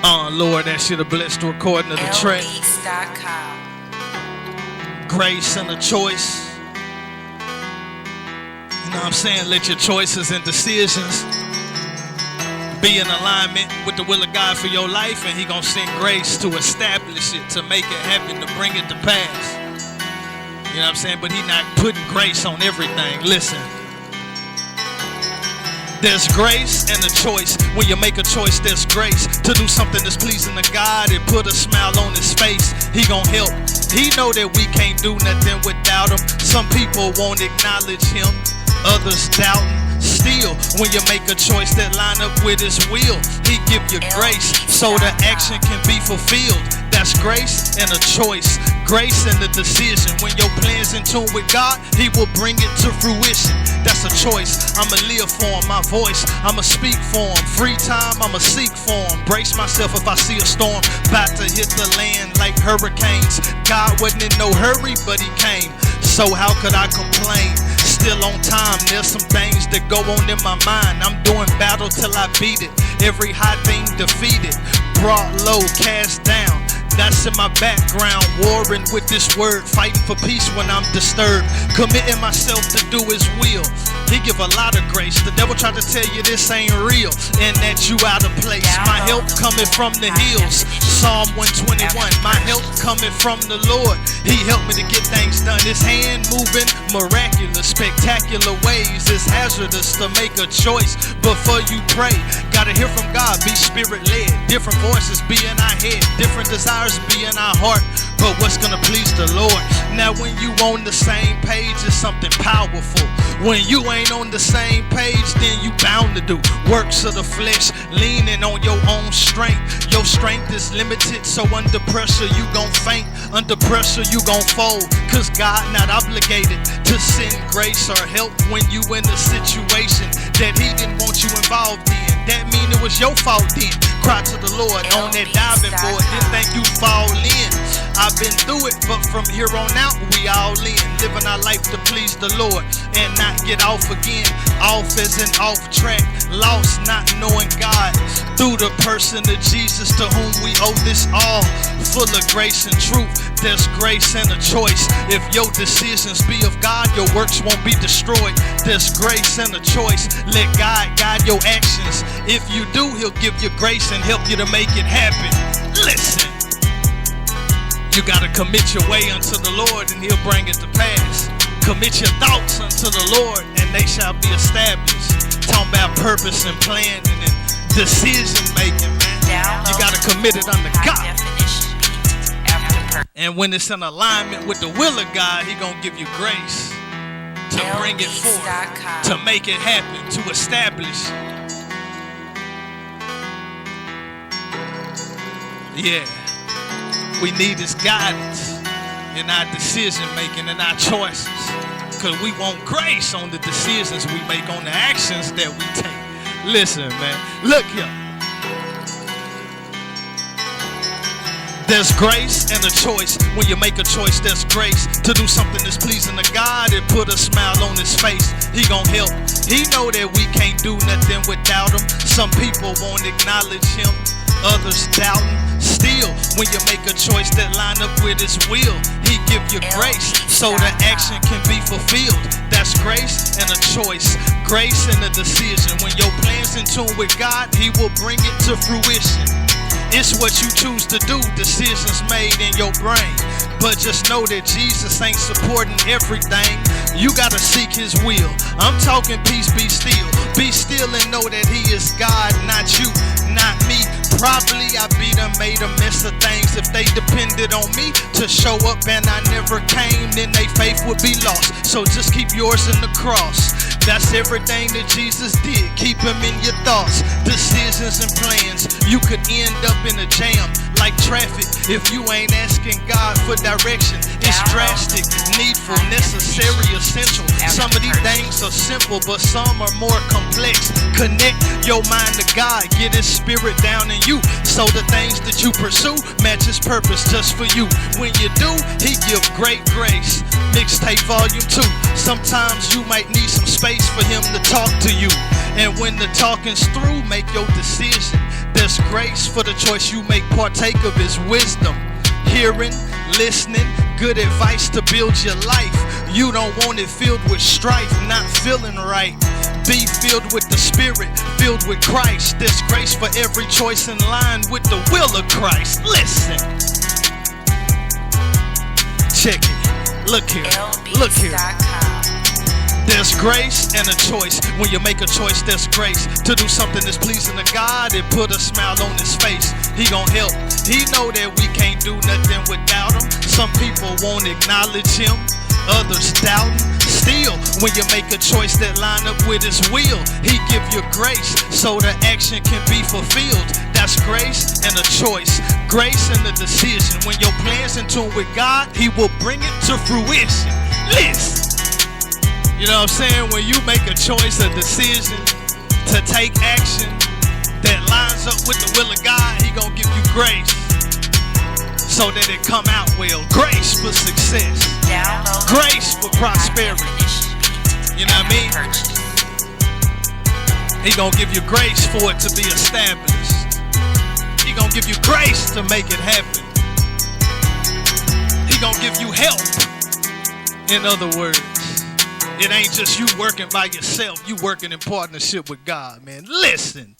Lord, that should have blessed the recording of the track. Grace and a choice. You know what I'm saying? Let your choices and decisions be in alignment with the will of God for your life, and He gonna send grace to establish it, to make it happen, to bring it to pass. You know what I'm saying? But He not putting grace on everything. Listen. There's grace and a choice. When you make a choice, there's grace to do something that's pleasing to God and put a smile on His face. He gonna help. He know that we can't do nothing without Him. Some people won't acknowledge Him, others doubting. Still, when you make a choice that line up with His will, He give you grace so the action can be fulfilled. That's grace and a choice. Grace and the decision. When your plan's in tune with God, He will bring it to fruition. That's a choice. I'ma live for Him. My voice, I'ma speak for Him. Free time, I'ma seek for Him. Brace myself if I see a storm about to hit the land like hurricanes. God wasn't in no hurry, but He came. So how could I complain? Still on time. There's some things that go on in my mind. I'm doing battle till I beat it. Every high thing defeated, brought low, cast down. That's in my background, warring with this word, fighting for peace when I'm disturbed, committing myself to do His will. He give a lot of grace. The devil tried to tell you this ain't real and that you out of place. My help coming from the hills. Psalm 121. My help coming from the Lord. He helped me to get things done. His hand moving miraculous, spectacular ways. It's hazardous to make a choice before you pray. Gotta hear from God, be spirit led. Different voices be in our head, different desires be in our heart, but what's gonna please the Lord? Now when you on the same page, it's something powerful. When you ain't on the same page, then you bound to do works of the flesh, leaning on your own strength. Your strength is limited, so under pressure you gon' faint. Under pressure you gon' fold, cause God not obligated to send grace or help when you in a situation that He didn't want you involved in. That mean it was your fault then. Cry to the Lord on that diving board. Didn't think you fall in. I've been through it, but from here on out we all in. Living our life to please the Lord and not get off again. Off as in off track, lost not knowing God. Through the person of Jesus to whom we owe this all. Full of grace and truth, there's grace and a choice. If your decisions be of God, your works won't be destroyed. There's grace and a choice. Let God guide your actions. If you do, He'll give you grace and help you to make it happen. Listen, you gotta commit your way unto the Lord and He'll bring it to pass. Commit your thoughts unto the Lord and they shall be established. Talking about purpose and planning and decision making, man. You gotta commit it under God. And when it's in alignment with the will of God, He gonna give you grace to bring it forth, to make it happen, to establish. Yeah, we need His guidance in our decision making and our choices, because we want grace on the decisions we make, on the actions that we take. Listen, man, look here. There's grace and a choice. When you make a choice, there's grace to do something that's pleasing to God and put a smile on His face. He gon' help. He know that we can't do nothing without Him. Some people won't acknowledge Him, others doubting. Still, when you make a choice that line up with His will, He give you grace so the action can be fulfilled. That's grace and a choice. Grace and a decision. When your plan's in tune with God, He will bring it to fruition. It's what you choose to do, decisions made in your brain. But just know that Jesus ain't supporting everything. You gotta seek His will. I'm talking peace, be still. Be still and know that He is God, not you, not me. Probably I be done made a mess of things. If they depended on me to show up and I never came, then they faith would be lost. So just keep yours in the cross. That's everything that Jesus did. Keep Him in your thoughts, decisions and plans. You could end up in a jam like traffic if you ain't asking God for direction. It's drastic, needful, necessary, essential. Some of these things are simple, but some are more complex. Connect your mind to God, get His spirit down in you, so the things that you pursue match His purpose just for you. When you do, He give great grace. Mixtape volume 2. Sometimes you might need some space for Him to talk to you. And when the talking's through, make your decision. There's grace for the choice you make. Partake of his wisdom, hearing, listening, good advice to build your life. You don't want it filled with strife, not feeling right. Be filled with the Spirit, filled with Christ. There's grace for every choice in line with the will of Christ. Listen. Check it. Look here. Look here. There's grace and a choice. When you make a choice, there's grace to do something that's pleasing to God and put a smile on his face. He gon' help. He know that we can't do nothing without him. Some people won't acknowledge him, others doubt him. Still, when you make a choice that line up with his will, he give you grace so the action can be fulfilled. That's grace and a choice. Grace and a decision. When your plan's in tune with God, he will bring it to fruition. Listen. You know what I'm saying? When you make a choice, a decision to take action that lines up with the will of God, he gonna give you grace so that it come out well. Grace for success. Grace for prosperity. You know what I mean? He gonna give you grace for it to be established. He gonna give you grace to make it happen. He gonna give you help. In other words, it ain't just you working by yourself. You working in partnership with God, man. Listen.